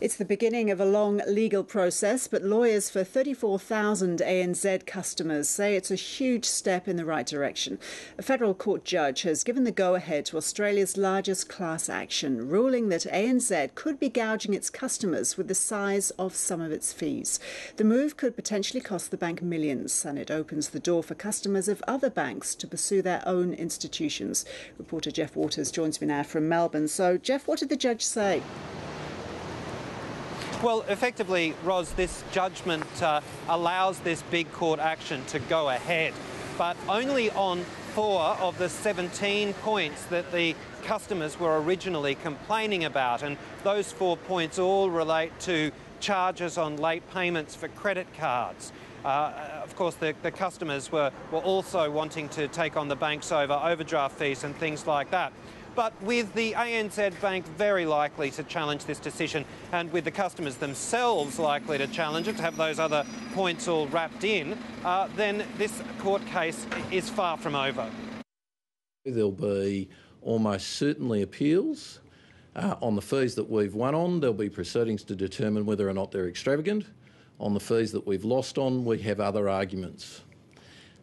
It's the beginning of a long legal process, but lawyers for 34,000 ANZ customers say it's a huge step in the right direction. A federal court judge has given the go-ahead to Australia's largest class action, ruling that ANZ could be gouging its customers with the size of some of its fees. The move could potentially cost the bank millions, and it opens the door for customers of other banks to pursue their own institutions. Reporter Jeff Waters joins me now from Melbourne. So, Jeff, what did the judge say? Well, effectively, Ros, this judgment allows this big court action to go ahead, but only on 4 of the 17 points that the customers were originally complaining about. And those 4 points all relate to charges on late payments for credit cards. Of course, the customers were also wanting to take on the banks over overdraft fees and things like that. But with the ANZ Bank very likely to challenge this decision, and with the customers themselves likely to challenge it, to have those other points all wrapped in, then this court case is far from over. There'll be almost certainly appeals on the fees that we've won on. There'll be proceedings to determine whether or not they're extravagant. On the fees that we've lost on, we have other arguments.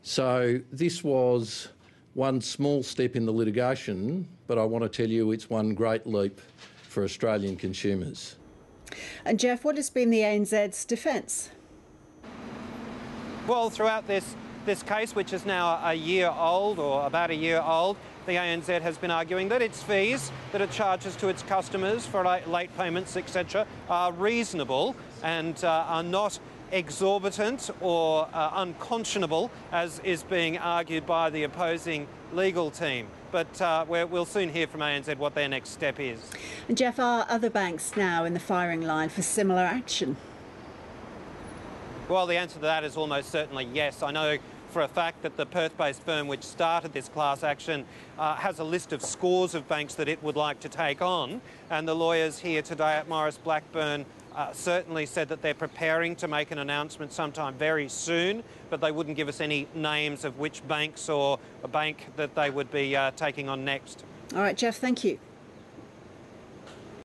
So this was one small step in the litigation, but I want to tell you it's one great leap for Australian consumers. And Jeff, what has been the ANZ's defence? Well, throughout this case, which is now a year old, or about a year old, the ANZ has been arguing that its fees that it charges to its customers for late payments, etc., are reasonable and are not exorbitant or unconscionable, as is being argued by the opposing legal team. But we'll soon hear from ANZ what their next step is. And Jeff, are other banks now in the firing line for similar action? Well, the answer to that is almost certainly yes. I know for a fact that the Perth-based firm which started this class action has a list of scores of banks that it would like to take on, and the lawyers here today at Maurice Blackburn certainly said that they're preparing to make an announcement sometime very soon, but they wouldn't give us any names of which banks or a bank that they would be taking on next. All right, Jeff, thank you.